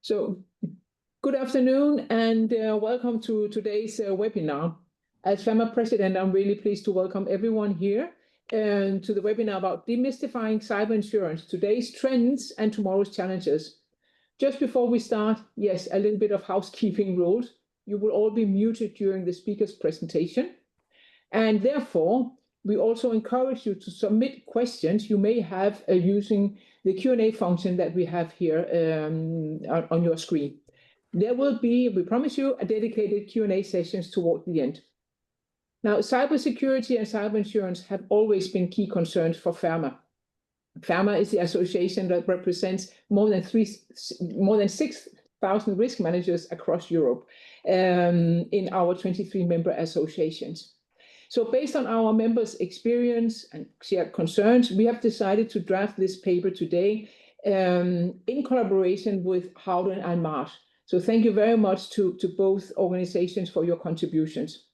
So, good afternoon and welcome to today's webinar. As FERMA President, I'm really pleased to welcome everyone here and to the webinar about demystifying cyber insurance, today's trends and tomorrow's challenges. Just before we start, yes, a little bit of housekeeping rules. You will all be muted during the speaker's presentation. And therefore, we also encourage you to submit questions you may have using the Q&A function that we have here on your screen. There will be, we promise you, a dedicated Q&A sessions toward the end. Now, cybersecurity and cyber insurance have always been key concerns for FERMA. FERMA is the association that represents more than 6,000 risk managers across Europe in our 23 member associations. So based on our members' experience and shared concerns, we have decided to draft this paper today in collaboration with Howden and Marsh. So thank you very much to both organizations for your contributions.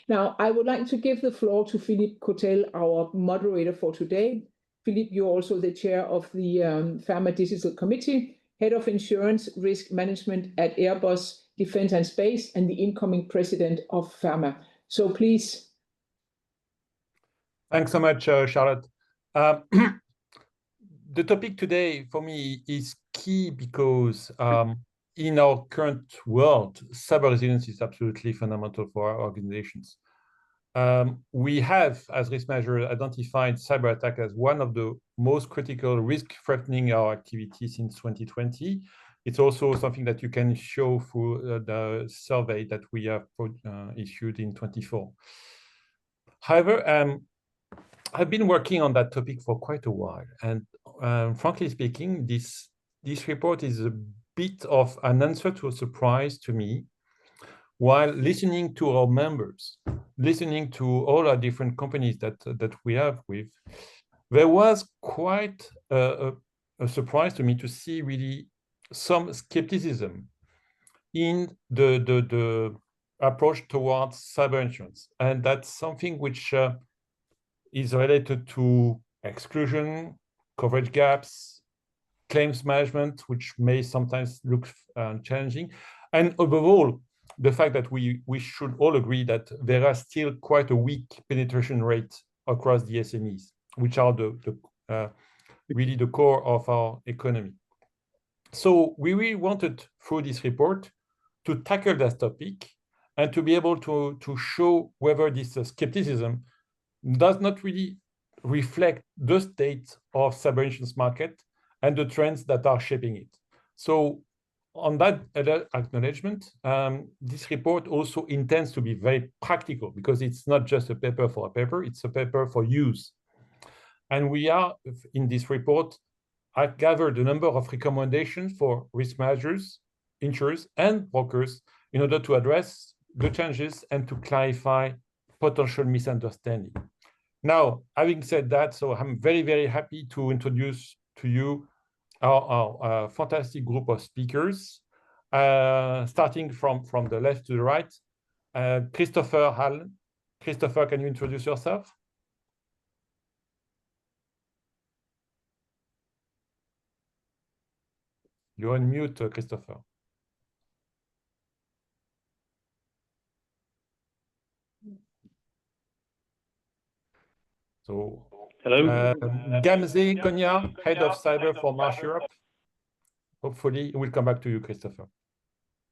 Now, I would like to give the floor to Philippe Cotel, our moderator for today. Philippe, you're also the chair of the FERMA Digital Committee, head of insurance risk management at Airbus Defence and Space, and the incoming president of FERMA. So please. Thanks so much, Charlotte. The topic today for me is key because in our current world, cyber resilience is absolutely fundamental for our organizations. We have, as risk managers, identified cyber attack as one of the most critical risk threatening our activity since 2020. It's also something that you can show through the survey that we have issued in 24. However, I've been working on that topic for quite a while, and frankly speaking, this report is a bit of an answer to a surprise to me. While listening to our members, listening to all our different companies that we have with, there was quite a surprise to me to see really some skepticism in the approach towards cyber insurance, and that's something which is related to exclusion, coverage gaps, claims management, which may sometimes look challenging, and overall, the fact that we should all agree that there are still quite a weak penetration rate across the SMEs, which are really the core of our economy. So we really wanted, through this report, to tackle that topic and to be able to show whether this skepticism does not really reflect the state of cyber insurance market and the trends that are shaping it. So on that acknowledgement, this report also intends to be very practical because it's not just a paper for a paper, it's a paper for use. And we are, in this report, I've gathered a number of recommendations for risk managers, insurers, and brokers in order to address the challenges and to clarify potential misunderstanding. Now, having said that, so I'm very, very happy to introduce to you our fantastic group of speakers, starting from the left to the right. Christopher Hall. Christopher, can you introduce yourself? You're on mute, Christopher. So, hello. Gamze Konya, head of cyber for Marsh Europe. Hopefully, we'll come back to you, Christopher.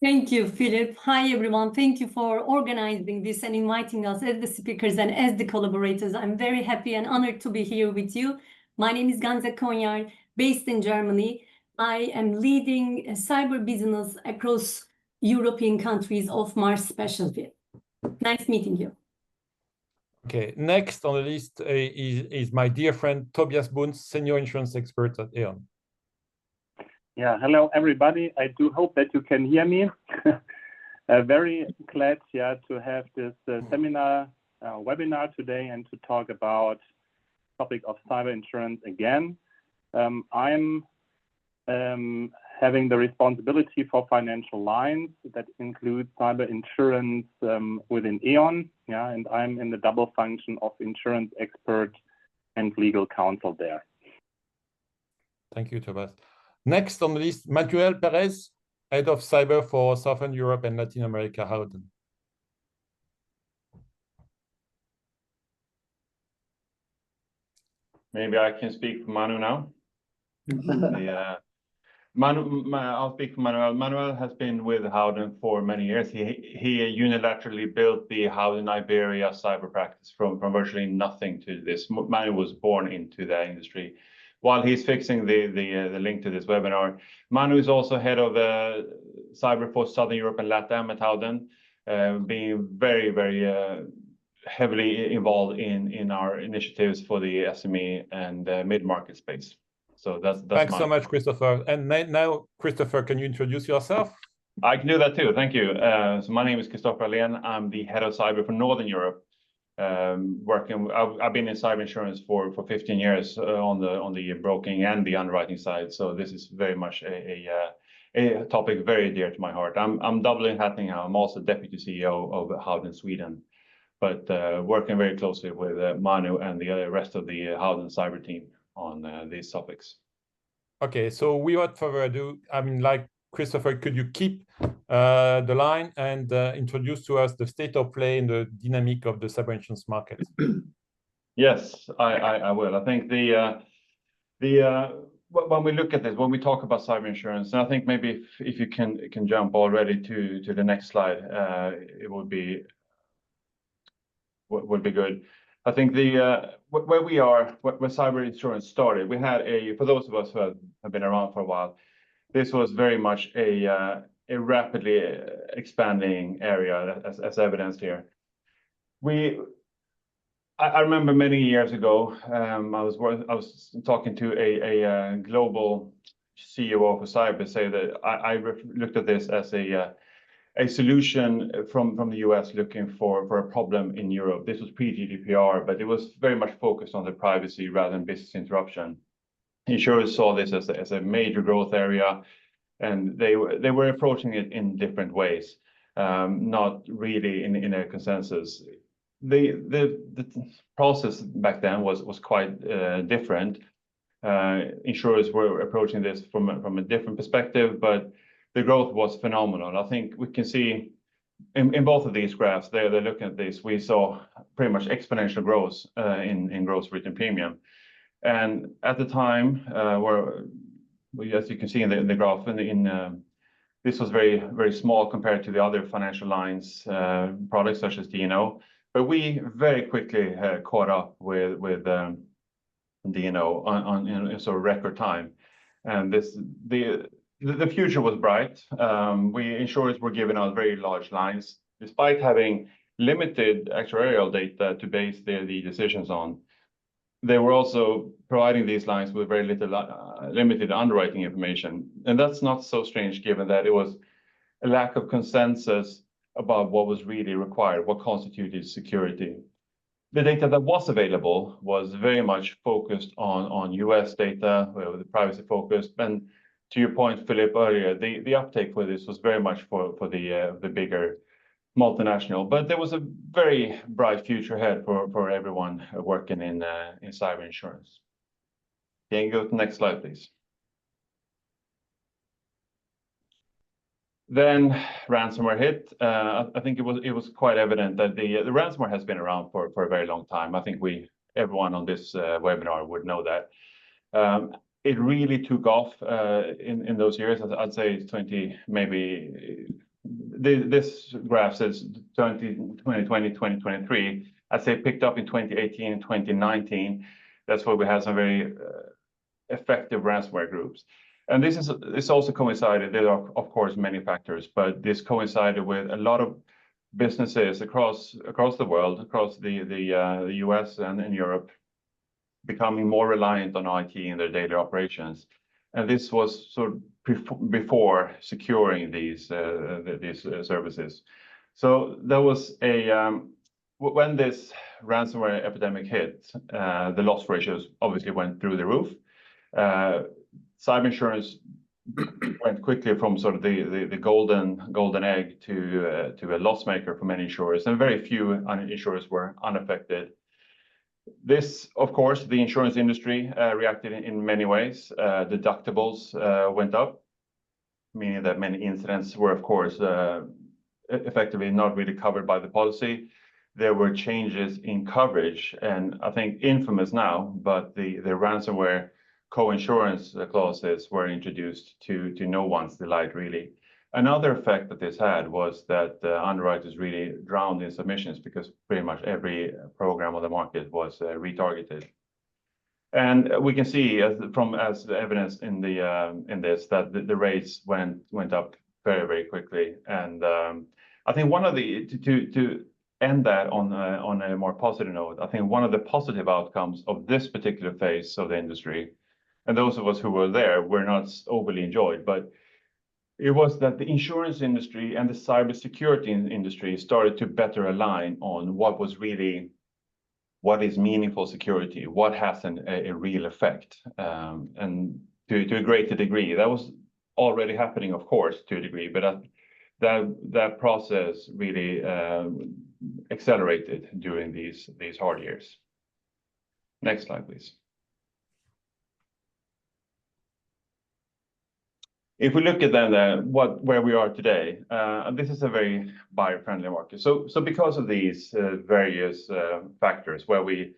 Thank you, Philip. Hi, everyone. Thank you for organizing this and inviting us as the speakers and as the collaborators. I'm very happy and honored to be here with you. My name is Gamze Konya, based in Germany. I am leading cyber business across European countries of Marsh specialty. Nice meeting you. Okay, next on the list is my dear friend Tobias Bunz, senior insurance expert at Aon. Yeah, hello everybody. I do hope that you can hear me. Very glad, to have this webinar today and to talk about the topic of cyber insurance again. I'm having the responsibility for financial lines that includes cyber insurance within Aon, and I'm in the double function of insurance expert and legal counsel there. Thank you, Tobias. Next on the list, Manuel Perez, Head of Cyber for Southern Europe and Latin America, Howden. Maybe I can speak for Manu now. I'll speak for Manuel. Manuel has been with Howden for many years. He unilaterally built the Howden Iberia cyber practice from virtually nothing to this. Manu was born into the industry. While he's fixing the link to this webinar, Manu is also head of cyber for Southern Europe and LATAM at Howden, being very, very heavily involved in our initiatives for the SME and mid-market space. So that's Thanks so much, Christopher. And now, Christopher, can you introduce yourself? I can do that too. Thank you. So my name is Christopher Allén. I'm the head of cyber for Northern Europe. I've been in cyber insurance for 15 years on the broking and the underwriting side. So this is very much a topic very dear to my heart. I'm doubling hat now. I'm also deputy CEO of Howden Sweden, but working very closely with Manu and the rest of the Howden cyber team on these topics. Okay, so without further ado, I mean, like Christopher, could you keep the line and introduce to us the state of play and the dynamic of the cyber insurance market? Yes, I will. I think when we look at this, when we talk about cyber insurance, and I think maybe if you can jump already to the next slide, it would be good. I think where we are, where cyber insurance started, we had for those of us who have been around for a while, this was very much a rapidly expanding area, as evidenced here. I remember many years ago, I was talking to a global CEO for cyber, say that I looked at this as a solution from the US looking for a problem in Europe. This was pre-GDPR, but it was very much focused on the privacy rather than business interruption. Insurers saw this as a major growth area, and they were approaching it in different ways, not really in a consensus. The process back then was quite different. Insurers were approaching this from a different perspective, but the growth was phenomenal. I think we can see in both of these graphs, they're looking at this, we saw pretty much exponential growth in gross written premium. And at the time, as you can see in the graph, this was very, very small compared to the other financial lines products such as D&O. But we very quickly caught up with D&O in sort of record time. And the future was bright. Insurers were giving out very large lines, despite having limited actuarial data to base the decisions on. They were also providing these lines with very limited underwriting information. And that's not so strange, given that it was a lack of consensus about what was really required, what constituted security. The data that was available was very much focused on US data, with the privacy focused. And to your point, Philip, earlier, the uptake for this was very much for the bigger multinational, but there was a very bright future ahead for everyone working in cyber insurance. Can you go to the next slide, please? Then ransomware hit. I think it was quite evident that the ransomware has been around for a very long time. I think everyone on this webinar would know that. It really took off in those years. I'd say 20, maybe this graph says 2020, 2023. I'd say it picked up in 2018 and 2019. That's where we had some very effective ransomware groups. And this also coincided. There are, of course, many factors, but this coincided with a lot of businesses across the world, across the US and in Europe, becoming more reliant on IT in their daily operations. And this was sort of before securing these services. So there was when this ransomware epidemic hit, the loss ratios obviously went through the roof. Cyber insurance went quickly from sort of the golden egg to a loss maker for many insurers, and very few insurers were unaffected. This, of course, the insurance industry reacted in many ways. Deductibles went up. meaning that many incidents were, of course, effectively not really covered by the policy. There were changes in coverage, and I think infamous now, but the ransomware co-insurance clauses were introduced to no one's delight, really. Another effect that this had was that underwriters really drowned in submissions because pretty much every program on the market was retargeted. And we can see as evidence in this that the rates went up very, very quickly. And I think one of the to end that on a more positive note, I think one of the positive outcomes of this particular phase of the industry, and those of us who were there were not overly enjoyed, but it was that the insurance industry and the cybersecurity industry started to better align on what is meaningful security, what has a real effect, and to a greater degree. That was already happening, of course, to a degree, but that process really accelerated during these hard years. Next slide, please. If we look at then where we are today, this is a very buyer-friendly market. So because of these various factors, where we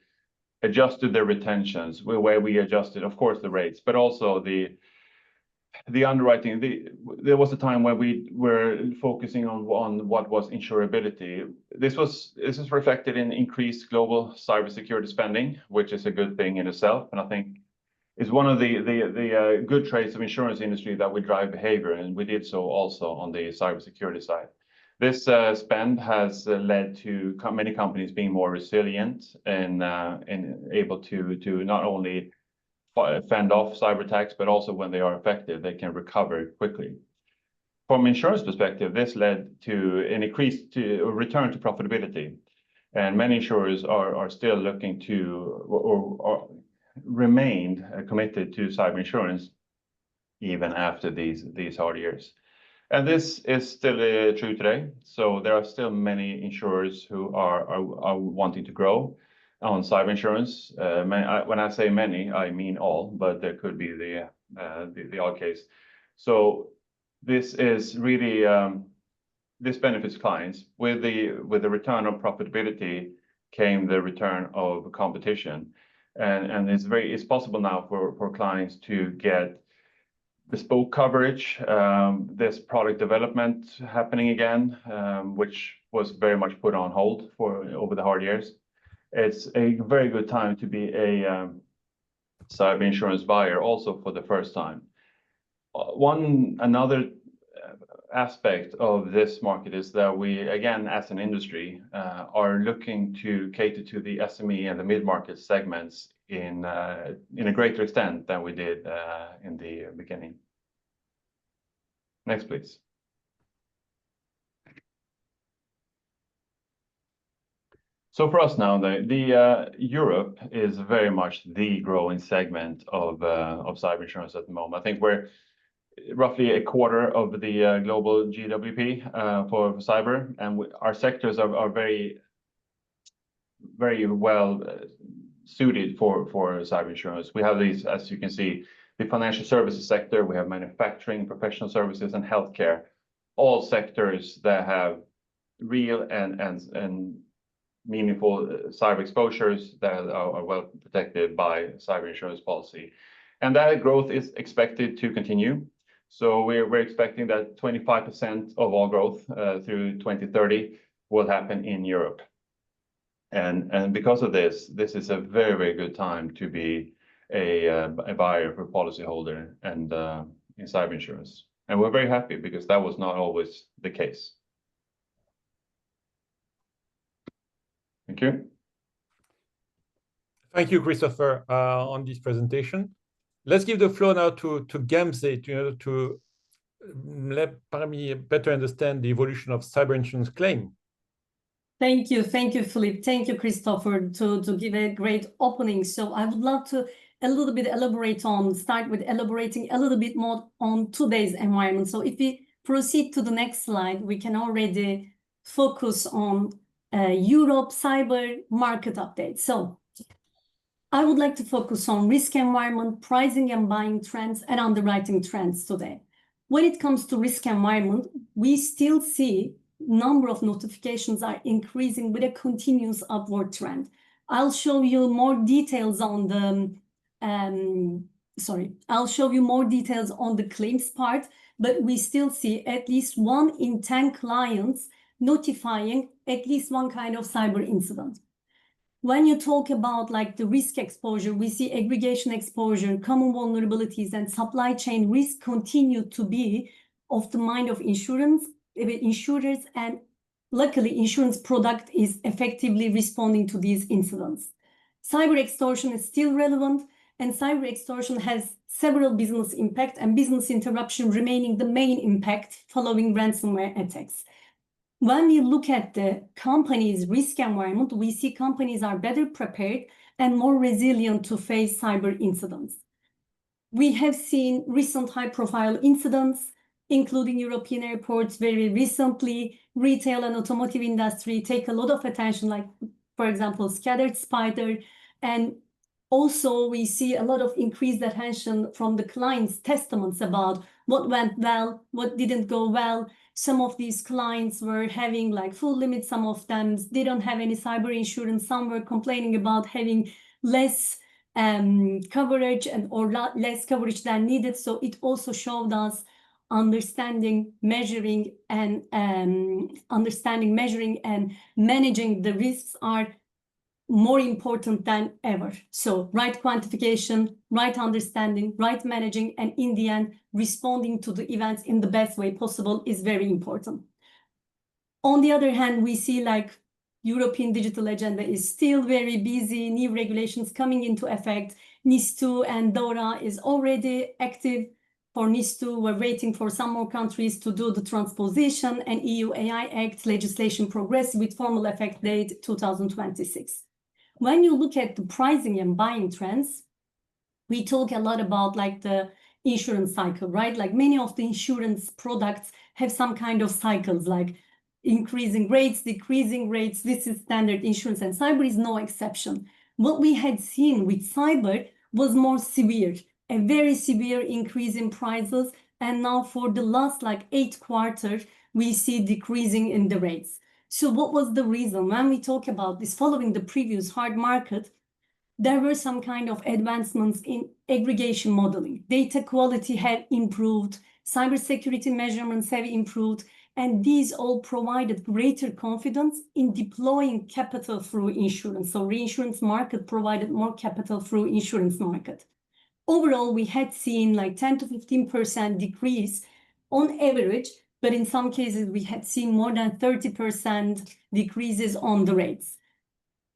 adjusted the retentions, where we adjusted, of course, the rates, but also the underwriting. There was a time where we were focusing on what was insurability. This is reflected in increased global cybersecurity spending, which is a good thing in itself, and I think is one of the good traits of insurance industry that we drive behavior, and we did so also on the cybersecurity side. This spend has led to many companies being more resilient and able to not only fend off cyber attacks, but also when they are effective, they can recover quickly. From insurance perspective, this led to an return to profitability, and many insurers are still looking to or remained committed to cyber insurance even after these hard years. And this is still true today. So there are still many insurers who are wanting to grow on cyber insurance. When I say many, I mean all, but there could be the odd case. So this is really this benefits clients. With the return of profitability came the return of competition. And it's possible now for clients to get bespoke coverage. There's product development happening again, which was very much put on hold over the hard years. It's a very good time to be a cyber insurance buyer also for the first time. Another aspect of this market is that we, again, as an industry, are looking to cater to the SME and the mid-market segments in a greater extent than we did in the beginning. Next, please. So for us now, the Europe is very much the growing segment of cyber insurance at the moment. I think we're roughly a quarter of the global GWP for cyber, and our sectors are very, very well suited for cyber insurance. We have these, as you can see, the financial services sector, we have manufacturing, professional services, and healthcare, all sectors that have real and meaningful cyber exposures that are well protected by cyber insurance policy. And that growth is expected to continue. So we're expecting that 25% of all growth through 2030 will happen in Europe. And because of this is a very, very good time to be a buyer for policyholder and in cyber insurance. And we're very happy because that was not always the case. Thank you. Thank you, Christopher, on this presentation. Let's give the floor now to Gamze to let me better understand the evolution of cyber insurance claim. Thank you, Philip. Thank you, Christopher, to give a great opening. So I would love to start with elaborating a little bit more on today's environment. So if we proceed to the next slide, we can already focus on Europe cyber market update. So I would like to focus on risk environment, pricing and buying trends, and underwriting trends today. When it comes to risk environment, we still see number of notifications are increasing with a continuous upward trend. I'll show you more details on the I'll show you more details on the claims part, but we still see at least 1 in 10 clients notifying at least one kind of cyber incident. When you talk about like the risk exposure, we see aggregation exposure, common vulnerabilities, and supply chain risk continue to be of the mind of insurers, and luckily insurance product is effectively responding to these incidents. Cyber extortion is still relevant, and cyber extortion has several business impact and business interruption remaining the main impact following ransomware attacks. When we look at the company's risk environment, we see companies are better prepared and more resilient to face cyber incidents. We have seen recent high-profile incidents, including European airports very recently, retail and automotive industry take a lot of attention, like, for example, Scattered Spider. And also we see a lot of increased attention from the clients' testaments about what went well, what didn't go well. Some of these clients were having like full limits, some of them didn't have any cyber insurance, some were complaining about having less coverage or less coverage than needed. So it also showed us understanding, measuring, and managing the risks are more important than ever. So right quantification, right understanding, right managing, and in the end, responding to the events in the best way possible is very important. On the other hand, we see like European digital agenda is still very busy, new regulations coming into effect. NIS2 and DORA is already active. For NIS2, we're waiting for some more countries to do the transposition, and EU AI Act legislation progress with formal effect date 2026. When you look at the pricing and buying trends, we talk a lot about like the insurance cycle, right? Like many of the insurance products have some kind of cycles, like increasing rates, decreasing rates. This is standard insurance, and cyber is no exception. What we had seen with cyber was more severe, a very severe increase in prices. And now for the last like 8 quarters, we see decreasing in the rates. So what was the reason? When we talk about this following the previous hard market, there were some kind of advancements in aggregation modeling. Data quality had improved, cybersecurity measurements have improved, and these all provided greater confidence in deploying capital through insurance. So reinsurance market provided more capital through insurance market. Overall, we had seen like 10 to 15% decrease on average, but in some cases we had seen more than 30% decreases on the rates.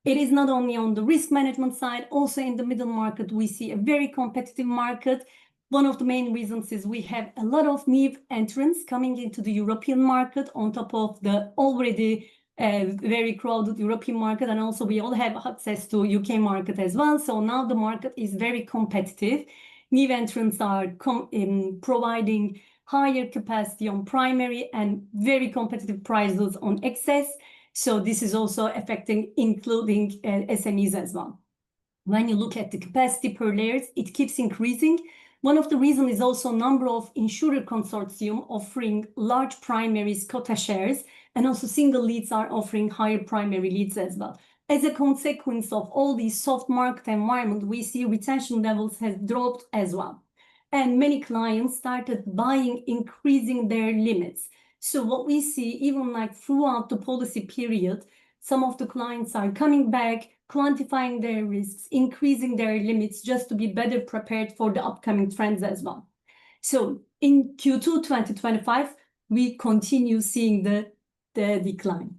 It is not only on the risk management side, also in the middle market, we see a very competitive market. One of the main reasons is we have a lot of new entrants coming into the European market on top of the already very crowded European market. And also we all have access to UK market as well. So now the market is very competitive. New entrants are providing higher capacity on primary and very competitive prices on excess. So this is also affecting, including SMEs as well. When you look at the capacity per layers, it keeps increasing. One of the reasons is also number of insurer consortium offering large primaries quota shares, and also single leads are offering higher primary leads as well. As a consequence of all these soft market environment, we see retention levels have dropped as well. And many clients started buying, increasing their limits. So what we see, even like throughout the policy period, some of the clients are coming back, quantifying their risks, increasing their limits just to be better prepared for the upcoming trends as well. So in Q2 2025, we continue seeing the decline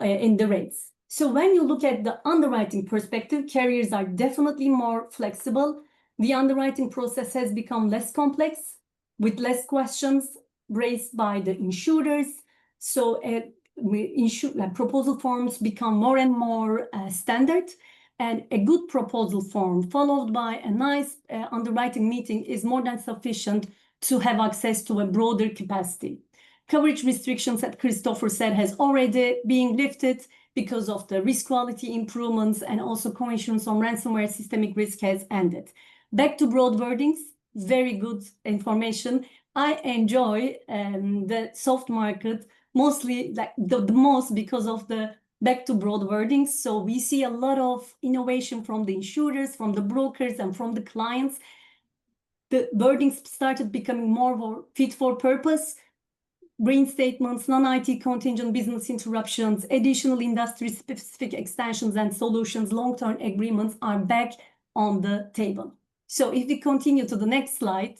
in the rates. So when you look at the underwriting perspective, carriers are definitely more flexible. The underwriting process has become less complex with less questions raised by the insurers. So proposal forms become more and more standard, and a good proposal form followed by a nice underwriting meeting is more than sufficient to have access to a broader capacity. Coverage restrictions, as Christopher said, has already been lifted because of the risk quality improvements, and also co-insurance on ransomware systemic risk has ended. Back to broad wordings, very good information. I enjoy the soft market mostly like the most because of the back to broad wordings. So we see a lot of innovation from the insurers, from the brokers, and from the clients. The wordings started becoming more fit for purpose. Reinstatements, non-IT contingent business interruptions, additional industry-specific extensions and solutions, long-term agreements are back on the table. So if we continue to the next slide,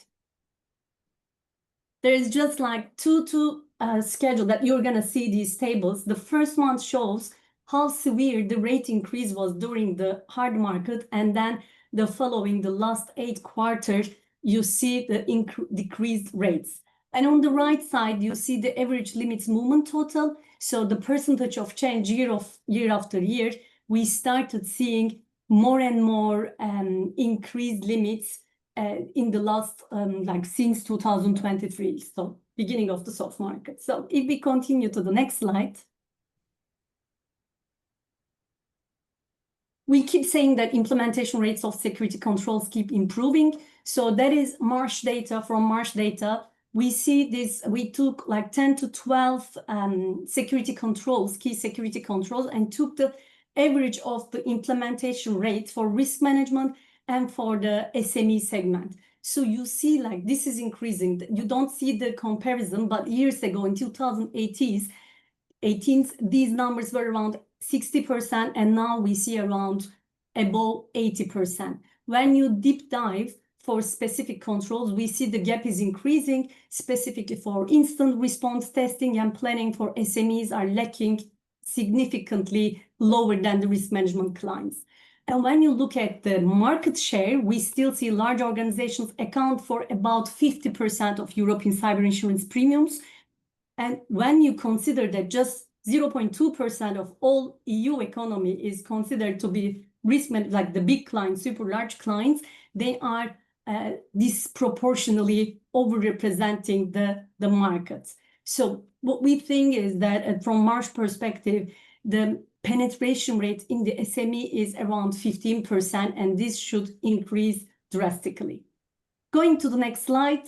there is just like two schedule that you're going to see these tables. The first one shows how severe the rate increase was during the hard market, and then the following the last 8 quarters, you see the decreased rates. And on the right side, you see the average limits movement total. So the percentage of change year after year, we started seeing more and more increased limits in the last, like since 2023, so beginning of the soft market. So if we continue to the next slide, we keep saying that implementation rates of security controls keep improving. So that is March data. From March data, we see this, we took like 10 to 12 security controls, key security controls, and took the average of the implementation rate for risk management and for the SME segment. So you see like this is increasing. You don't see the comparison, but years ago in 2018, these numbers were around 60%, and now we see around above 80%. When you deep dive for specific controls, we see the gap is increasing, specifically for instant response testing and planning for SMEs are lacking significantly lower than the risk management clients. And when you look at the market share, we still see large organizations account for about 50% of European cyber insurance premiums. And when you consider that just 0.2% of all EU economy is considered to be risk management, like the big clients, super large clients, they are disproportionately overrepresenting the markets. So what we think is that from March perspective, the penetration rate in the SME is around 15%, and this should increase drastically. Going to the next slide.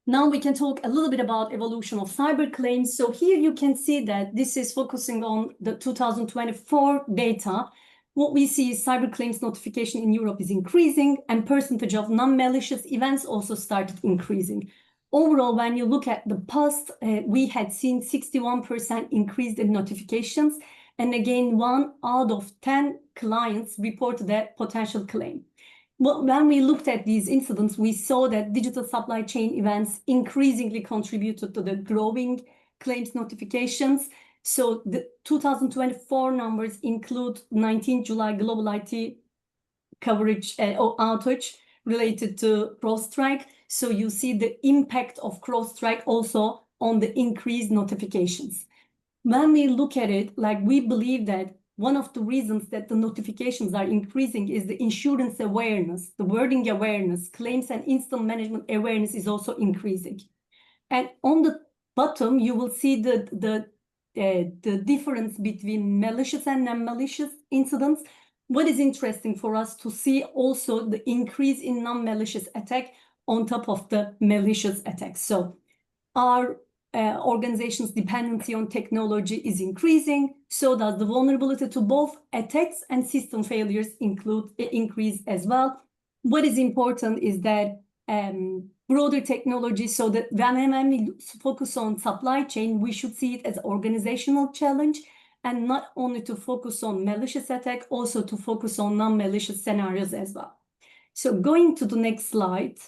Now we can talk a little bit about evolution of cyber claims. So here you can see that this is focusing on the 2024 data. What we see is cyber claims notification in Europe is increasing, and percentage of non-malicious events also started increasing. Overall, when you look at the past, we had seen 61% increase in notifications. And again, 1 out of 10 clients reported a potential claim. When we looked at these incidents, we saw that digital supply chain events increasingly contributed to the growing claims notifications. So the 2024 numbers include 19 July global IT coverage or outage related to CrowdStrike. So you see the impact of CrowdStrike also on the increased notifications. When we look at it, like we believe that one of the reasons that the notifications are increasing is the insurance awareness, the wording awareness, claims and instant management awareness is also increasing. And on the bottom, you will see the difference between malicious and non-malicious incidents. What is interesting for us to see also the increase in non-malicious attack on top of the malicious attacks. So our organization's dependency on technology is increasing, so does the vulnerability to both attacks and system failures increase as well. What is important is that broader technology, so that when we focus on supply chain, we should see it as organizational challenge, and not only to focus on malicious attack, also to focus on non-malicious scenarios as well. So going to the next slide,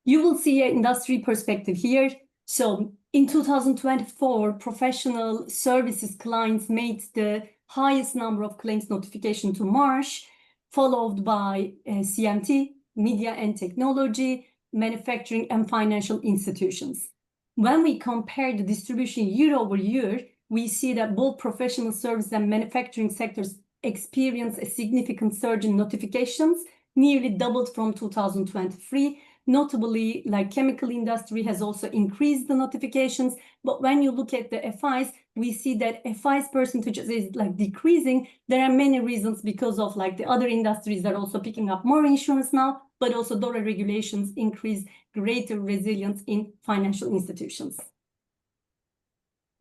you will see an industry perspective here. So in 2024, professional services clients made the highest number of claims notification to March, followed by CMT, media and technology, manufacturing, and financial institutions. When we compare the distribution year over year, we see that both professional service and manufacturing sectors experience a significant surge in notifications, nearly doubled from 2023. Notably, like chemical industry has also increased the notifications, but when you look at the FIs, we see that FI's percentage is like decreasing. There are many reasons because of like the other industries that are also picking up more insurance now, but also dollar regulations increase greater resilience in financial institutions.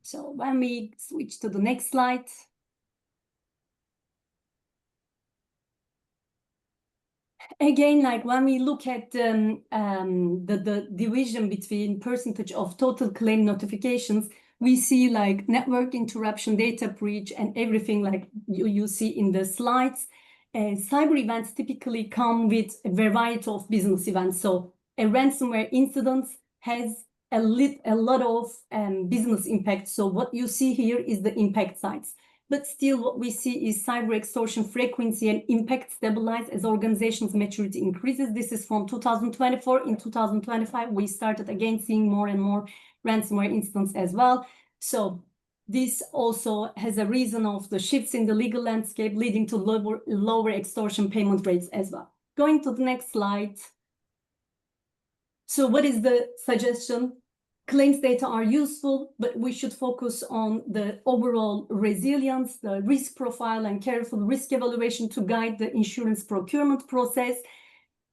So when we switch to the next slide. Again, like when we look at the division between percentage of total claim notifications, we see like network interruption, data breach, and everything like you see in the slides. Cyber events typically come with a variety of business events. So a ransomware incident has a lot of business impact. So what you see here is the impact sides. But still what we see is cyber extortion frequency and impact stabilize as organizations' maturity increases. This is from 2024. In 2025, we started again seeing more and more ransomware incidents as well. So this also has a reason of the shifts in the legal landscape leading to lower extortion payment rates as well. Going to the next slide. So what is the suggestion? Claims data are useful, but we should focus on the overall resilience, the risk profile, and careful risk evaluation to guide the insurance procurement process.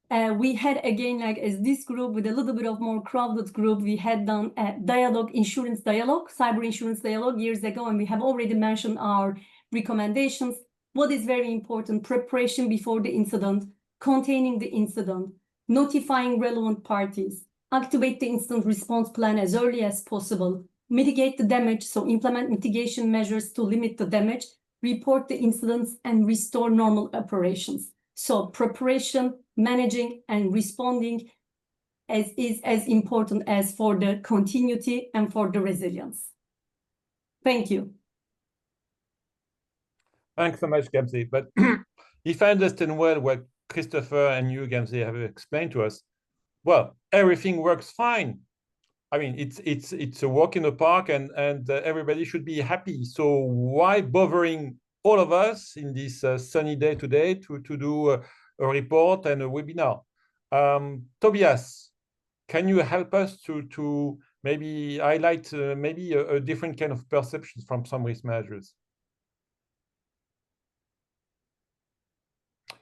We had, again, like as this group with a little bit of more crowded group, we had done a dialogue, insurance dialogue, cyber insurance dialogue years ago, and we have already mentioned our recommendations. What is very important? Preparation before the incident, containing the incident, notifying relevant parties, activate the incident response plan as early as possible, mitigate the damage, so implement mitigation measures to limit the damage, report the incidents, and restore normal operations. So preparation, managing, and responding is as important as for the continuity and for the resilience. Thank you. Thanks so much, Gamze. But if I understand well what Christopher and you, Gamze, have explained to us, well, everything works fine. I mean, it's a walk in the park, and everybody should be happy. So why bothering all of us in this sunny day today to do a report and a webinar? Tobias, can you help us to maybe highlight maybe a different kind of perception from some risk managers?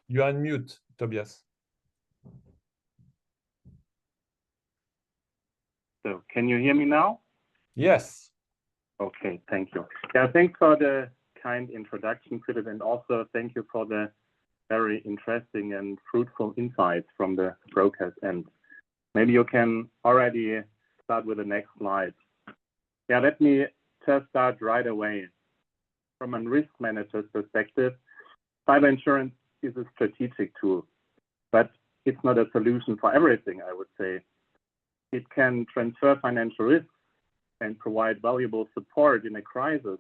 You are on mute, Tobias. So can you hear me now? Yes. Okay, thank you. Yeah, thanks for the kind introduction, Philip, and also thank you for the very interesting and fruitful insights from the broadcast end. Maybe you can already start with the next slide. Yeah, let me just start right away. From a risk manager's perspective, cyber insurance is a strategic tool, but it's not a solution for everything, I would say. It can transfer financial risks and provide valuable support in a crisis,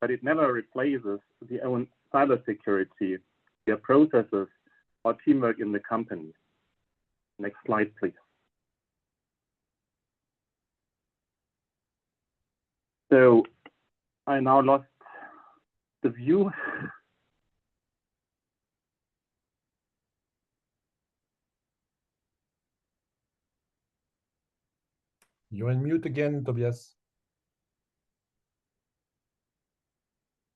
but it never replaces the own cybersecurity, their processes, or teamwork in the company. Next slide, please. So I now lost the view. You're on mute again, Tobias.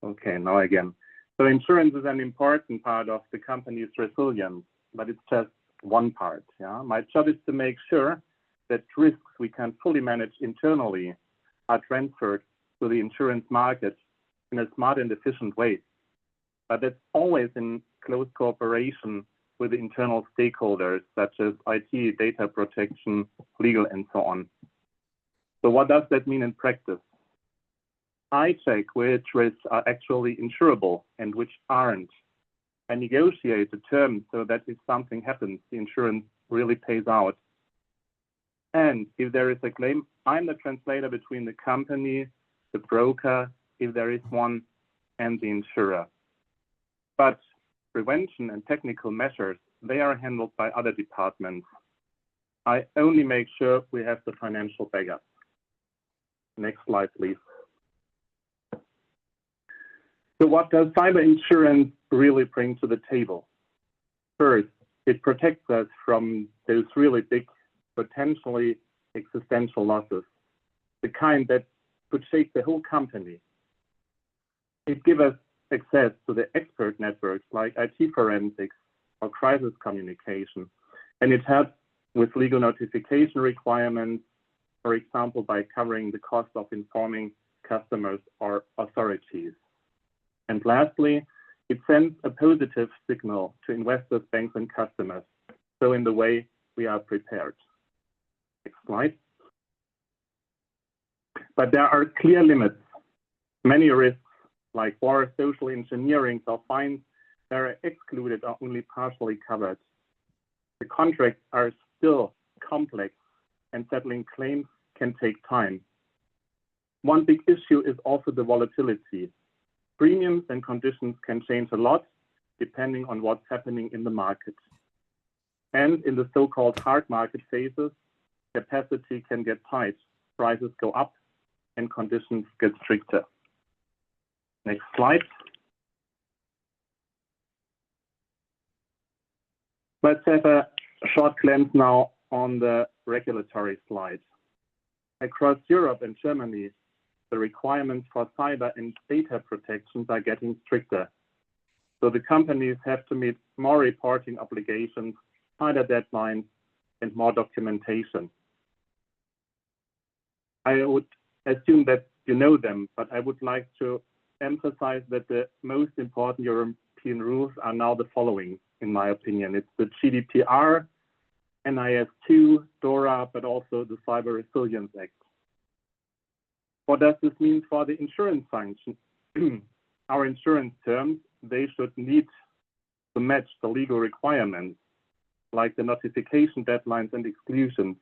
Okay, now again. So insurance is an important part of the company's resilience, but it's just one part. Yeah, my job is to make sure that risks we can fully manage internally are transferred to the insurance market in a smart and efficient way. But that's always in close cooperation with the internal stakeholders, such as IT, data protection, legal, and so on. So what does that mean in practice? I check which risks are actually insurable and which aren't. I negotiate the terms so that if something happens, the insurance really pays out. And if there is a claim, I'm the translator between the company, the broker, if there is one, and the insurer. But prevention and technical measures, they are handled by other departments. I only make sure we have the financial backup. Next slide, please. So what does cyber insurance really bring to the table? First, it protects us from those really big, potentially existential losses, the kind that could shake the whole company. It gives us access to the expert networks like IT forensics or crisis communication, and it helps with legal notification requirements, for example, by covering the cost of informing customers or authorities. And lastly, it sends a positive signal to investors, banks, and customers. So in the way we are prepared. Next slide. But there are clear limits. Many risks like war, social engineering, or fines, that are excluded or only partially covered. The contracts are still complex and settling claims can take time. One big issue is also the volatility. Premiums and conditions can change a lot depending on what's happening in the market. And in the so-called hard market phases, capacity can get tight, prices go up, and conditions get stricter. Next slide. Let's have a short glance now on the regulatory slide. Across Europe and Germany, the requirements for cyber and data protections are getting stricter. So the companies have to meet more reporting obligations, tighter deadlines, and more documentation. I would assume that you know them, but I would like to emphasize that the most important European rules are now the following, in my opinion. It's the GDPR, NIS2, DORA, but also the Cyber Resilience Act. What does this mean for the insurance function? Our insurance terms, they should need to match the legal requirements, like the notification deadlines and exclusions.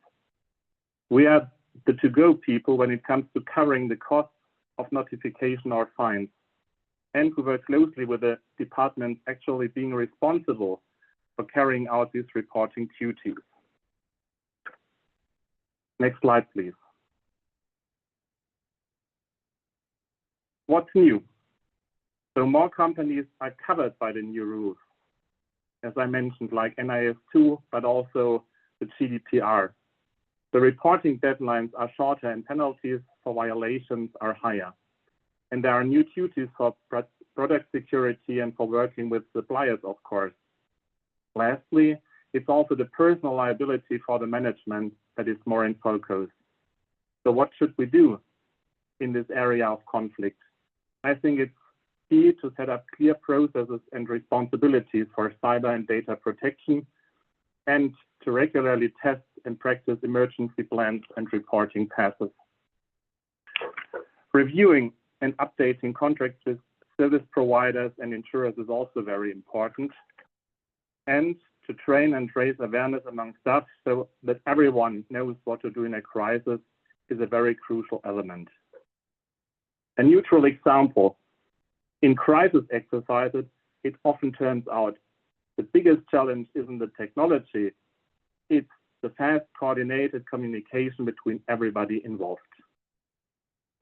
We are the to-go people when it comes to covering the costs of notification or fines, and we work closely with the departments actually being responsible for carrying out these reporting duties. Next slide, please. What's new? So more companies are covered by the new rules, as I mentioned, like NIS2, but also the GDPR. The reporting deadlines are shorter and penalties for violations are higher. And there are new duties for product security and for working with suppliers, of course. Lastly, it's also the personal liability for the management that is more in focus. So what should we do in this area of conflict? I think it's key to set up clear processes and responsibilities for cyber and data protection, and to regularly test and practice emergency plans and reporting paths. Reviewing and updating contracts with service providers and insurers is also very important. And to train and raise awareness among staff so that everyone knows what to do in a crisis is a very crucial element. A neutral example, in crisis exercises, it often turns out the biggest challenge isn't the technology, it's the fast coordinated communication between everybody involved.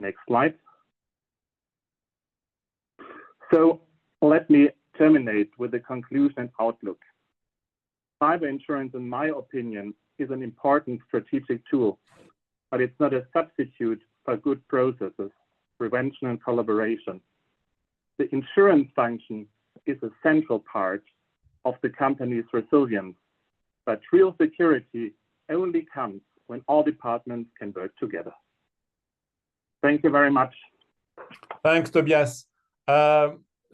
Next slide. So let me terminate with the conclusion and outlook. Cyber insurance, in my opinion, is an important strategic tool, but it's not a substitute for good processes, prevention and collaboration. The insurance function is a central part of the company's resilience, but real security only comes when all departments can work together. Thank you very much. Thanks, Tobias.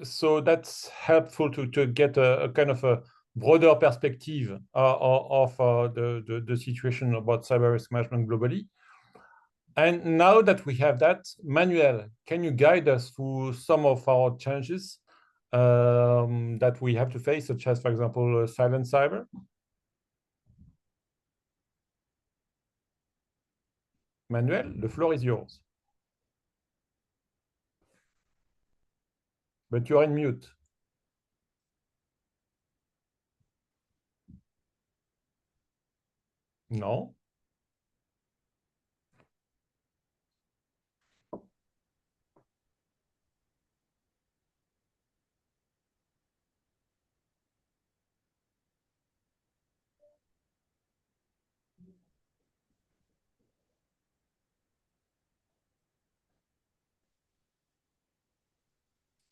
So that's helpful to get a kind of a broader perspective of the situation about cyber risk management globally. And now that we have that, Manuel, can you guide us through some of our challenges that we have to face, such as, for example, silent cyber? Manuel, the floor is yours. But you're in mute. No.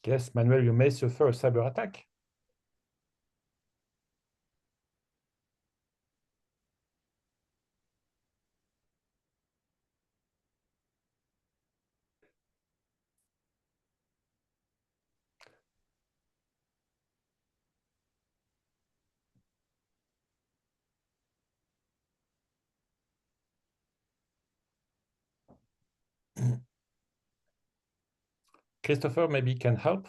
Yes, Manuel, you may suffer a cyber attack. Christopher maybe can help.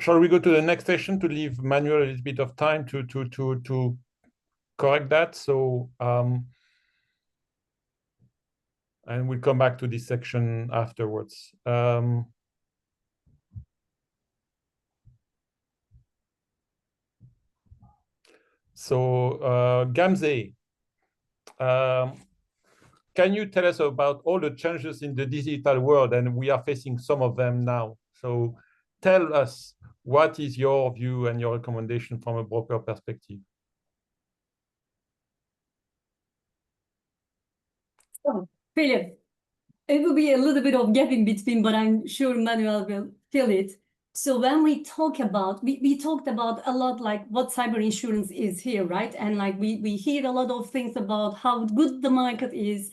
Shall we go to the next session to leave Manuel a little bit of time to correct that? So, and we'll come back to this section afterwards. Gamze, can you tell us about all the changes in the digital world? And we are facing some of them now. So tell us, what is your view and your recommendation from a broker perspective? So, Philip, it will be a little bit of gap in between, but I'm sure Manuel will fill it. So when we talk about, we talked about a lot like what cyber insurance is here, right? And like we hear a lot of things about how good the market is.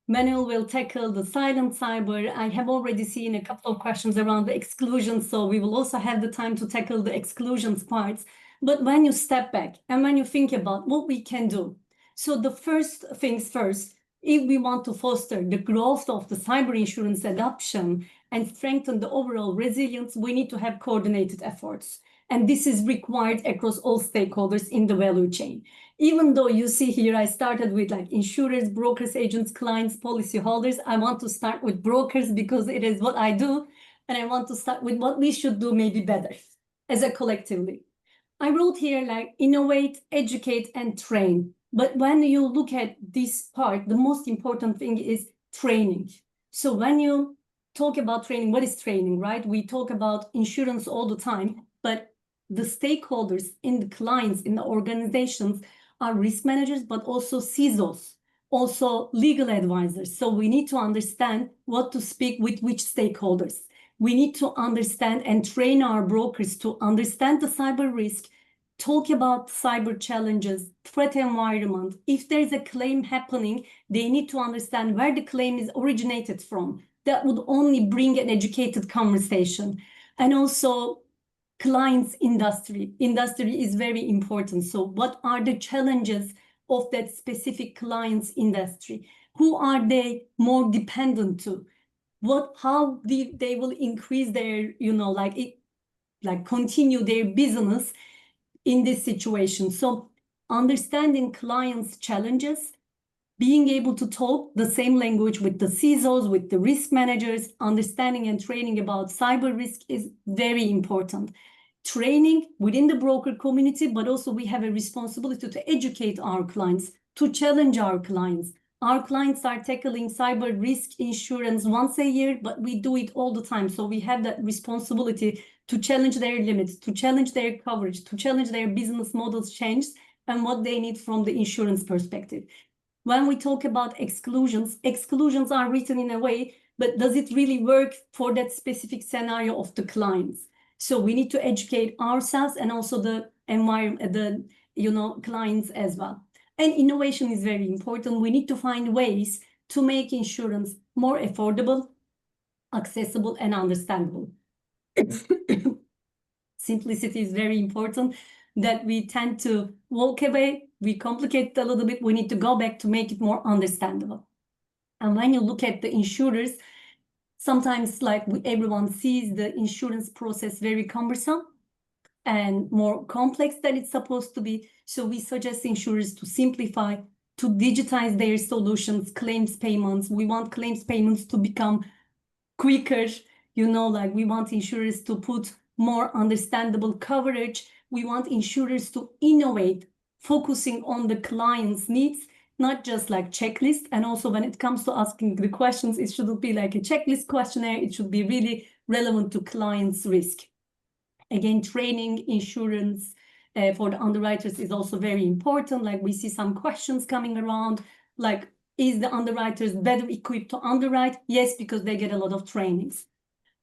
Manuel will tackle the silent cyber. I have already seen a couple of questions around the exclusions, so we will also have the time to tackle the exclusions parts. But when you step back and when you think about what we can do, so the first things first, if we want to foster the growth of the cyber insurance adoption and strengthen the overall resilience, we need to have coordinated efforts. And this is required across all stakeholders in the value chain. Even though you see here, I started with like insurers, brokers, agents, clients, policyholders. I want to start with brokers because it is what I do. And I want to start with what we should do maybe better as a collectively. I wrote here like innovate, educate, and train. But when you look at this part, the most important thing is training. So when you talk about training, what is training, right? We talk about insurance all the time, but the stakeholders in the clients, in the organizations are risk managers, but also CISOs, also legal advisors. So we need to understand what to speak with which stakeholders. We need to understand and train our brokers to understand the cyber risk, talk about cyber challenges, threat environment. If there's a claim happening, they need to understand where the claim is originated from. That would only bring an educated conversation. And also clients industry. Industry is very important. So what are the challenges of that specific client's industry? Who are they more dependent to? How they will increase their, continue their business in this situation. So understanding clients' challenges, being able to talk the same language with the CISOs, with the risk managers, understanding and training about cyber risk is very important. Training within the broker community, but also we have a responsibility to educate our clients, to challenge our clients. Our clients are tackling cyber risk insurance once a year, but we do it all the time. So we have that responsibility to challenge their limits, to challenge their coverage, to challenge their business models changes and what they need from the insurance perspective. When we talk about exclusions, exclusions are written in a way but does it really work for that specific scenario of the clients? So we need to educate ourselves and also the environment, clients as well. And innovation is very important. We need to find ways to make insurance more affordable, accessible, and understandable. Simplicity is very important, that we tend to walk away, we complicate it a little bit, we need to go back to make it more understandable. And when you look at the insurers, sometimes everyone sees the insurance process very cumbersome and more complex than it's supposed to be. So we suggest insurers to simplify, to digitize their solutions, claims payments. We want claims payments to become quicker. We want insurers to put more understandable coverage. We want insurers to innovate, focusing on the client's needs, not just like checklist. And also when it comes to asking the questions, it shouldn't be like a checklist questionnaire. It should be really relevant to client's risk. Again, training insurance for the underwriters is also very important. Like we see some questions coming around, like, is the underwriters better equipped to underwrite? Yes, because they get a lot of trainings.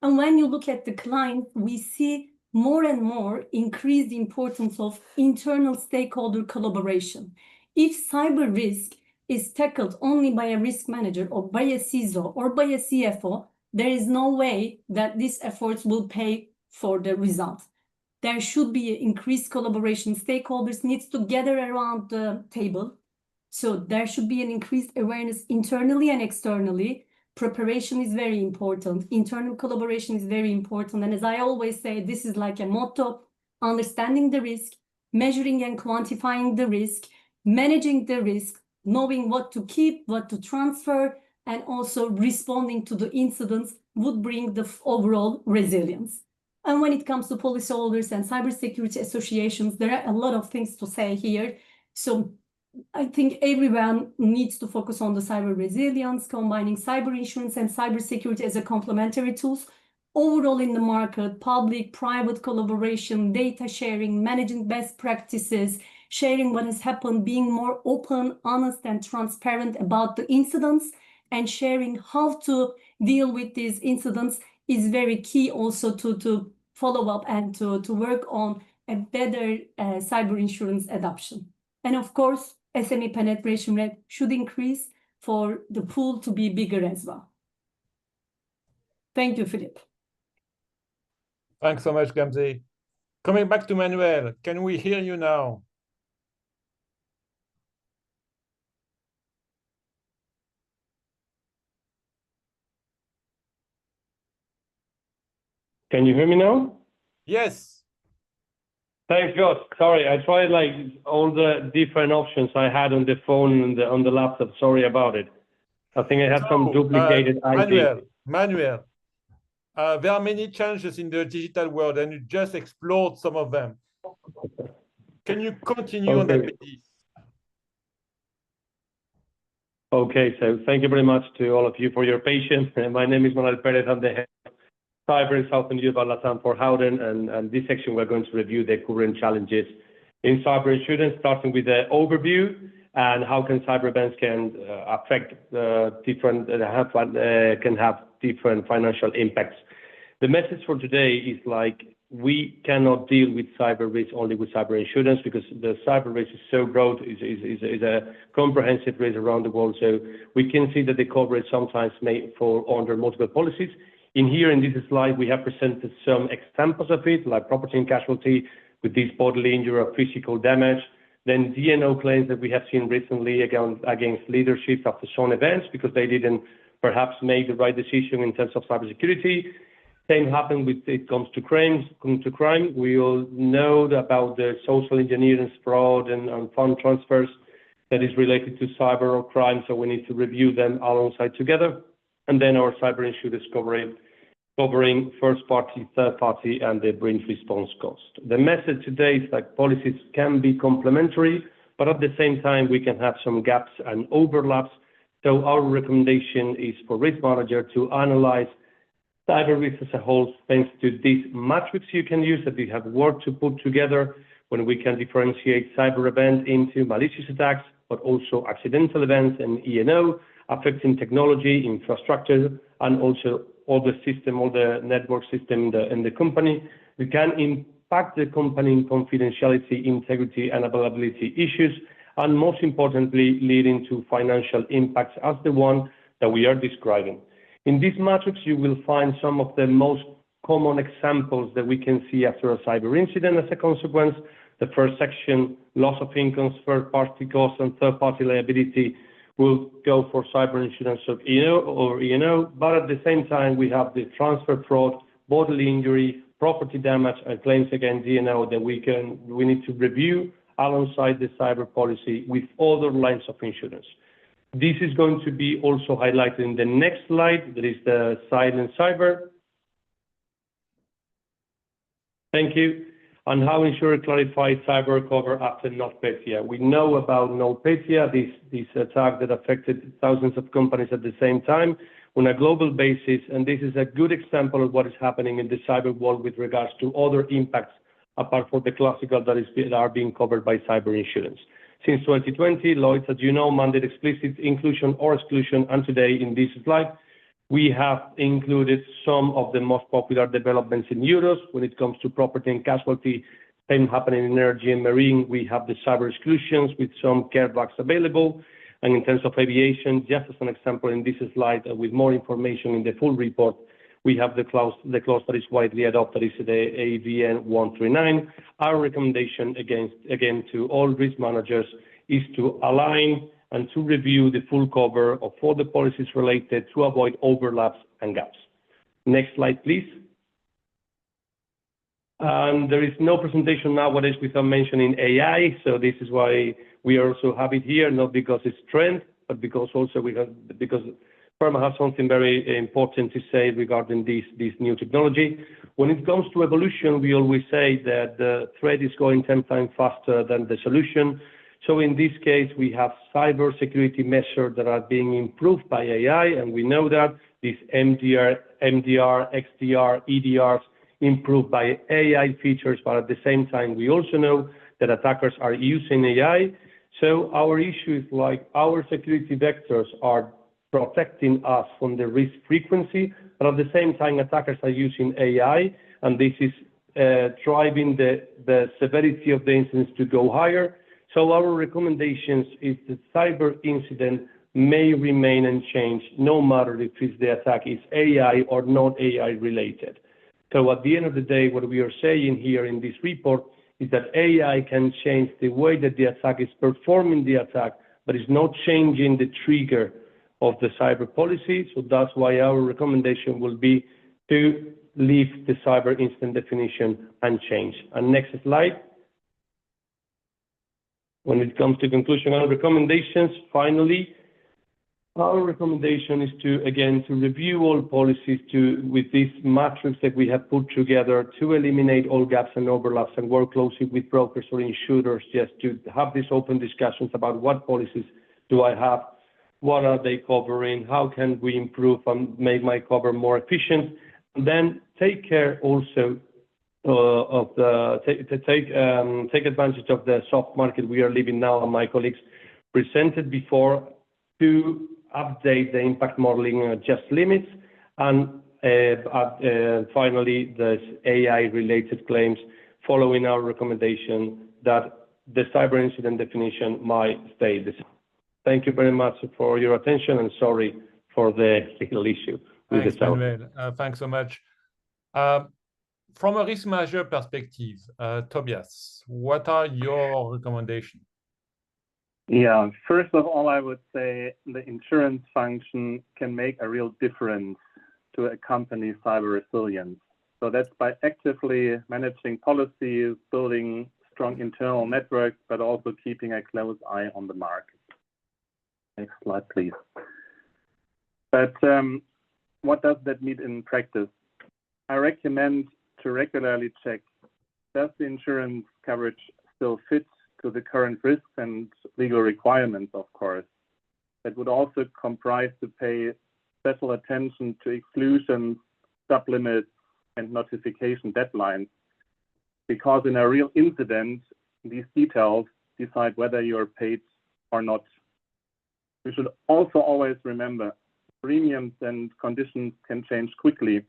And when you look at the client, we see more and more increased importance of internal stakeholder collaboration. If cyber risk is tackled only by a risk manager or by a CISO or by a CFO, there is no way that these efforts will pay for the results. There should be increased collaboration. Stakeholders need to gather around the table. So there should be an increased awareness internally and externally. Preparation is very important. Internal collaboration is very important. And as I always say, this is like a motto: understanding the risk, measuring and quantifying the risk, managing the risk, knowing what to keep, what to transfer, and also responding to the incidents would bring the overall resilience. And when it comes to policyholders and cybersecurity associations, there are a lot of things to say here. So I think everyone needs to focus on the cyber resilience, combining cyber insurance and cybersecurity as a complementary tools. Overall in the market, public-private collaboration, data sharing, managing best practices, sharing what has happened, being more open, honest, and transparent about the incidents, and sharing how to deal with these incidents is very key also to follow up and to work on a better cyber insurance adoption. And of course, SME penetration rate should increase for the pool to be bigger as well. Thank you, Philip. Thanks so much, Gamze. Coming back to Manuel, can we hear you now? Can you hear me now? Yes. Thanks, God. Sorry, I tried like all the different options I had on the phone and on the laptop. Sorry about it. I think I had some duplicated ID. Manuel, there are many changes in the digital world, and you just explored some of them. Can you continue on that, please? Okay, so thank you very much to all of you for your patience. My name is Manuel Perez. I'm the head of Cyber in Southern Europe Latam for Howden, and this section we're going to review the current challenges in cyber insurance, starting with the overview and how can cyber events can affect can have different financial impacts. The message for today is like we cannot deal with cyber risk only with cyber insurance, because the cyber risk is so broad, is a comprehensive risk around the world. So we can see that the coverage sometimes may fall under multiple policies. In this slide, we have presented some examples of it, like property and casualty with this bodily injury or physical damage, then D&O claims that we have seen recently against leadership after some events because they didn't perhaps make the right decision in terms of cybersecurity. Same happened with it comes to crime. We all know about the social engineering, fraud, and fund transfers that is related to cyber or crime, so we need to review them alongside together. And then our cyber insurance covering first party, third party, and the breach response cost. The message today is like policies can be complementary, but at the same time, we can have some gaps and overlaps. So our recommendation is for risk manager to analyze cyber risk as a whole, thanks to this matrix you can use that we have worked to put together when we can differentiate cyber event into malicious attacks, but also accidental events and E&O, affecting technology, infrastructure, and also all the system, all the network system in the company. We can impact the company in confidentiality, integrity, and availability issues, and most importantly, leading to financial impacts as the one that we are describing. In this matrix, you will find some of the most common examples that we can see after a cyber incident as a consequence. The first section, loss of income, third-party costs, and third-party liability will go for cyber insurance of E&O, but at the same time, we have the transfer fraud, bodily injury, property damage, and claims against D&O that we need to review alongside the cyber policy with other lines of insurance. This is going to be also highlighted in the next slide. That is the silent cyber. Thank you. And how insurer clarifies cyber cover after NotPetya. We know about NotPetya, this attack that affected thousands of companies at the same time on a global basis, and this is a good example of what is happening in the cyber world with regards to other impacts apart from the classical that are being covered by cyber insurance. Since 2020, Lloyd's, as you know, mandate explicit inclusion or exclusion, and today in this slide, we have included some of the most popular developments in euros when it comes to property and casualty. Same happening in energy and marine. We have the cyber exclusions with some carebacks available. And in terms of aviation, just as an example in this slide, with more information in the full report, we have the clause that is widely adopted is the AVN 139. Our recommendation again to all risk managers is to align and to review the full cover of all the policies related to avoid overlaps and gaps. Next slide, please. And there is no presentation nowadays without mentioning AI, so this is why we also have it here, not because it's trend, but because also because FERMA has something very important to say regarding this new technology. When it comes to evolution, we always say that the threat is going 10 times faster than the solution. So in this case, we have cybersecurity measures that are being improved by AI, and we know that these MDR, XDR, EDRs improved by AI features, but at the same time, we also know that attackers are using AI. So our issue is like our security vectors are protecting us from the risk frequency, but at the same time, attackers are using AI, and this is driving the severity of the incidents to go higher. So our recommendations is that cyber incident may remain unchanged, no matter if the attack is AI or not AI related. So at the end of the day, what we are saying here in this report is that AI can change the way that the attack is performing the attack, but it's not changing the trigger of the cyber policy. So that's why our recommendation will be to leave the cyber incident definition unchanged. And next slide. When it comes to conclusion and recommendations, finally, our recommendation is to review all policies with this matrix that we have put together to eliminate all gaps and overlaps and work closely with brokers or insurers just to have these open discussions about what policies do I have, what are they covering, how can we improve and make my cover more efficient, and then take care also take advantage of the soft market we are living now, and my colleagues presented before, to update the impact modeling and adjust limits, and finally, the AI-related claims, following our recommendation that the cyber incident definition might stay the same. Thank you very much for your attention, and sorry for the legal issue with the sound. Manuel. Thanks so much. From a risk manager perspective, Tobias, what are your recommendations? Yeah, first of all, I would say the insurance function can make a real difference to a company's cyber resilience. So that's by actively managing policies, building strong internal networks, but also keeping a close eye on the market. Next slide, please. But what does that mean in practice? I recommend to regularly check, does the insurance coverage still fit to the current risks and legal requirements, of course. That would also comprise to pay special attention to exclusions, sublimits, and notification deadlines, because in a real incident, these details decide whether you're paid or not. We should also always remember premiums and conditions can change quickly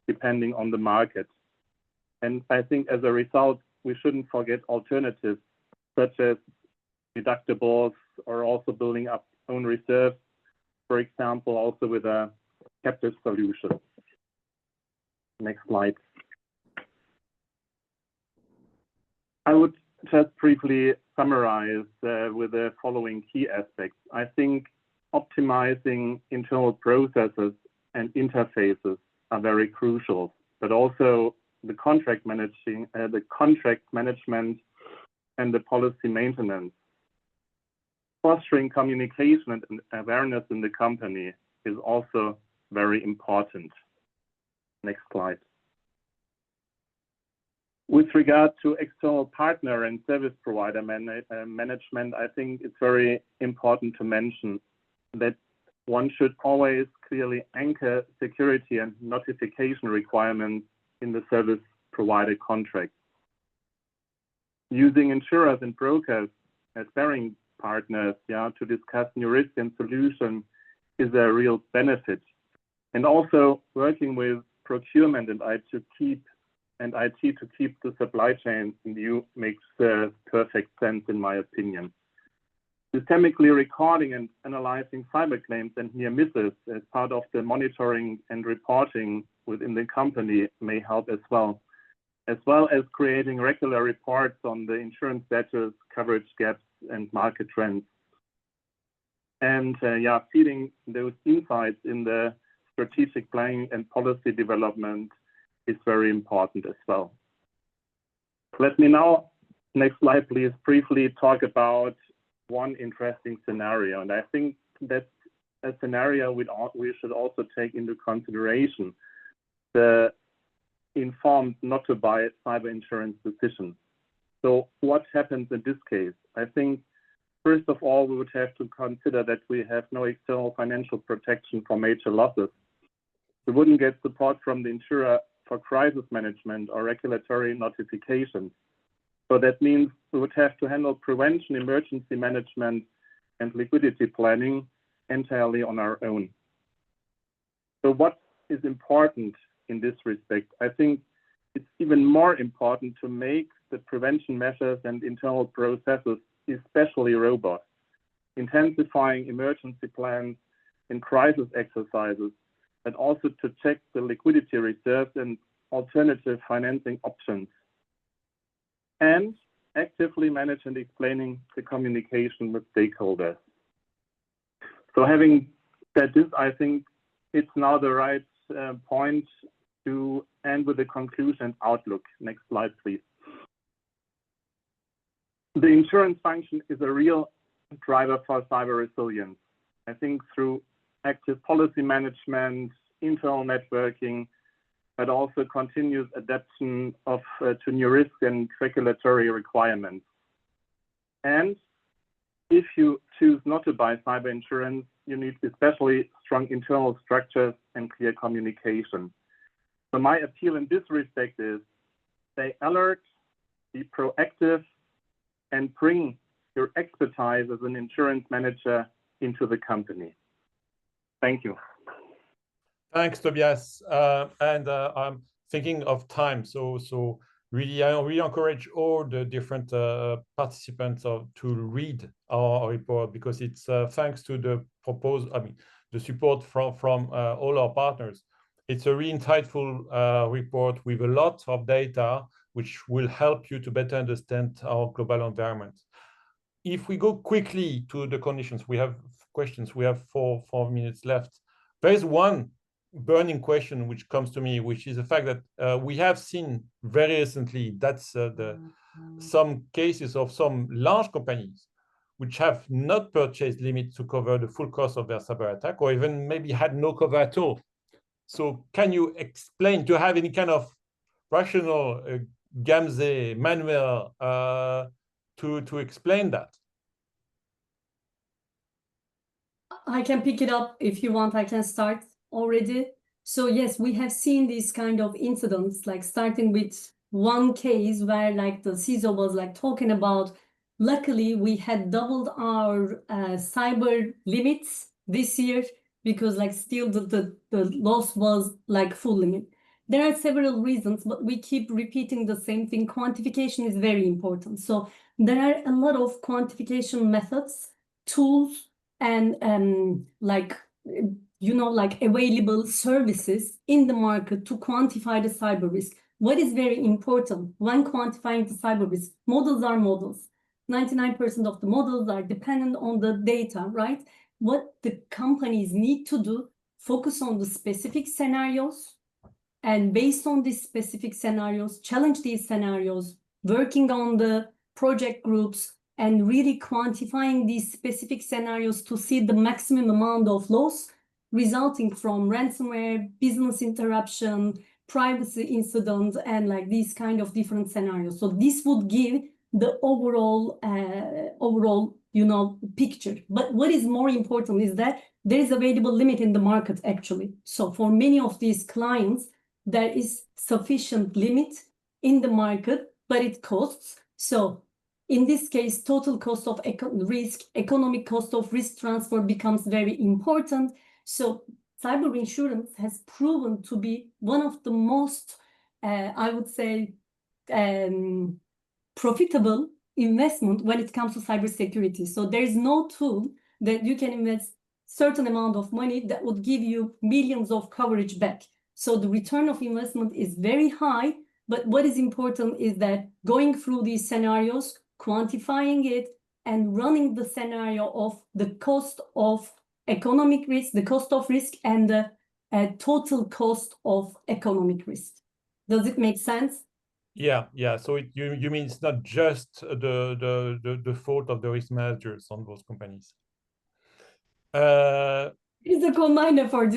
depending on the market. And I think as a result, we shouldn't forget alternatives such as deductibles or also building up own reserves, for example, also with a captive solution. Next slide. I would just briefly summarize with the following key aspects. I think optimizing internal processes and interfaces are very crucial, but also the contract management and the policy maintenance. Fostering communication and awareness in the company is also very important. Next slide. With regard to external partner and service provider management, I think it's very important to mention that one should always clearly anchor security and notification requirements in the service provider contract. Using insurers and brokers as sparring partners, to discuss new risk and solution is a real benefit. And also working with procurement and IT to keep the supply chain in view makes perfect sense in my opinion. Systemically recording and analyzing cyber claims and near misses as part of the monitoring and reporting within the company may help as well as creating regular reports on the insurance status, coverage gaps, and market trends. And feeding those insights in the strategic planning and policy development is very important as well. Let me now, next slide please, briefly talk about one interesting scenario. And I think that's a scenario we should also take into consideration, the informed not to buy cyber insurance decision. So what happens in this case? I think first of all, we would have to consider that we have no external financial protection for major losses. We wouldn't get support from the insurer for crisis management or regulatory notifications. So that means we would have to handle prevention, emergency management, and liquidity planning entirely on our own. So what is important in this respect? I think it's even more important to make the prevention measures and internal processes especially robust, intensifying emergency plans and crisis exercises, but also to check the liquidity reserves and alternative financing options, and actively manage and explaining the communication with stakeholders. So having said this, I think it's now the right point to end with the conclusion and outlook. Next slide, please. The insurance function is a real driver for cyber resilience. I think through active policy management, internal networking, but also continuous adaptation to new risks and regulatory requirements. And if you choose not to buy cyber insurance, you need especially strong internal structures and clear communication. So my appeal in this respect is stay alert, be proactive, and bring your expertise as an insurance manager into the company. Thank you. Thanks, Tobias. And I'm thinking of time. So really, I really encourage all the different participants to read our report, because it's thanks to the the support from all our partners. It's a really insightful report with a lot of data, which will help you to better understand our global environment. If we go quickly to the conditions, we have questions. We have four minutes left. There is one burning question which comes to me, which is the fact that we have seen very recently that's some cases of some large companies which have not purchased limits to cover the full cost of their cyber attack, or even maybe had no cover at all. So can you explain, do you have any kind of rational Gamze manual to explain that? I can pick it up if you want. I can start already. So yes, we have seen these kind of incidents, like starting with one case where like the CISO was like talking about Luckily, we had doubled our cyber limits this year because like still the loss was like full limit. There are several reasons, but we keep repeating the same thing. Quantification is very important. So there are a lot of quantification methods, tools, and like available services in the market to quantify the cyber risk. What is very important when quantifying the cyber risk? Models are models. 99% of the models are dependent on the data, right? What the companies need to do, focus on the specific scenarios, and based on these specific scenarios, challenge these scenarios, working on the project groups, and really quantifying these specific scenarios to see the maximum amount of loss resulting from ransomware, business interruption, privacy incidents, and like these kind of different scenarios. So this would give the overall picture. But what is more important is that there is available limit in the market actually. So for many of these clients, there is sufficient limit in the market, but it costs. So in this case, total cost of risk, economic cost of risk transfer becomes very important. So cyber insurance has proven to be one of the most, I would say, profitable investment when it comes to cybersecurity. So there is no tool that you can invest certain amount of money that would give you millions of coverage back. So the return of investment is very high, but what is important is that going through these scenarios, quantifying it, and running the scenario of the cost of economic risk, the cost of risk, and the total cost of economic risk. Does it make sense? Yeah. So you mean it's not just the fault of the risk managers on those companies. It's a combined effort,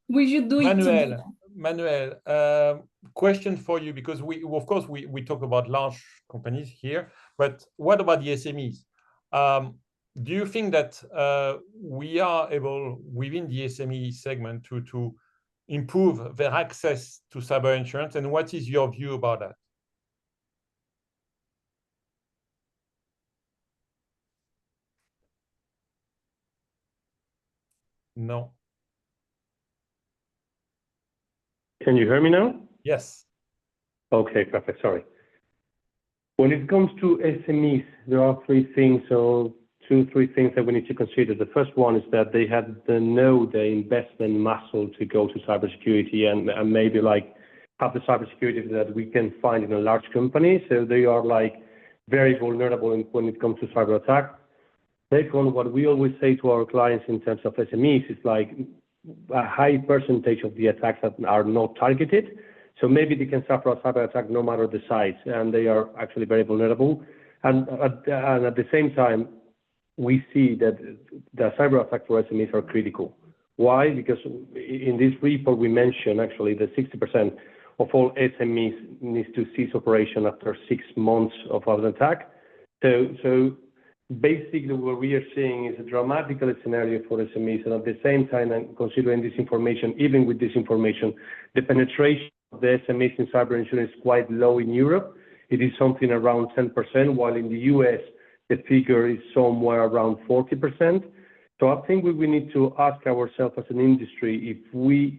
we should do it together. Manuel, question for you, because of course we talk about large companies here, but what about the SMEs? Do you think that we are able within the SME segment to improve their access to cyber insurance, and what is your view about that? No. Can you hear me now? Yes. Okay, perfect. Sorry. When it comes to SMEs, there are three things that we need to consider. The first one is that they had the investment muscle to go to cybersecurity and maybe like have the cybersecurity that we can find in a large company. So they are like very vulnerable when it comes to cyber attack. Second, what we always say to our clients in terms of SMEs is like a high percentage of the attacks that are not targeted. So maybe they can suffer a cyber attack no matter the size, and they are actually very vulnerable. And at the same time, we see that the cyber attack for SMEs are critical. Why? Because in this report we mentioned actually that 60% of all SMEs needs to cease operation after 6 months of an attack. So basically what we are seeing is a dramatic scenario for SMEs, and at the same time, and considering this information, even with this information, the penetration of the SMEs in cyber insurance is quite low in Europe. It is something around 10%, while in the US, the figure is somewhere around 40%. So I think we need to ask ourselves as an industry,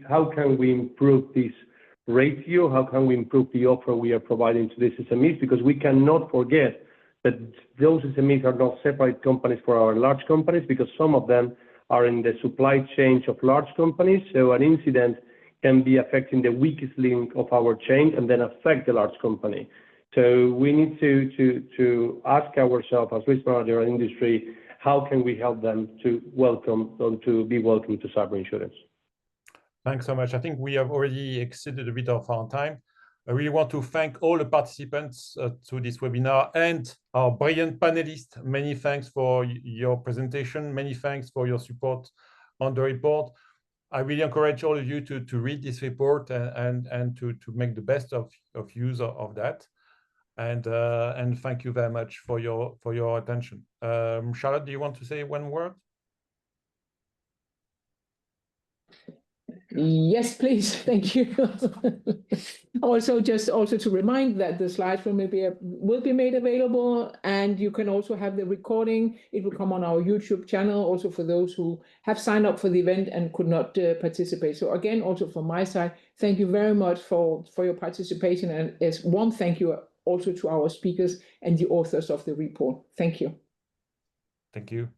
how can we improve this ratio? How can we improve the offer we are providing to these SMEs? Because we cannot forget that those SMEs are not separate companies for our large companies, because some of them are in the supply chain of large companies. So an incident can be affecting the weakest link of our chain and then affect the large company. So we need to ask ourselves as risk manager and industry, how can we help them to be welcome to cyber insurance? Thanks so much. I think we have already exceeded a bit of our time. I really want to thank all the participants to this webinar and our brilliant panelists. Many thanks for your presentation. Many thanks for your support on the report. I really encourage all of you to read this report and to make the best of use of that. And thank you very much for your attention. Charlotte, do you want to say one word? Yes, please. Thank you. Also to remind that the slides will be made available, and you can also have the recording. It will come on our YouTube channel, also for those who have signed up for the event and could not participate. So again, also from my side, thank you very much for your participation, and as one thank you also to our speakers and the authors of the report. Thank you. Thank you.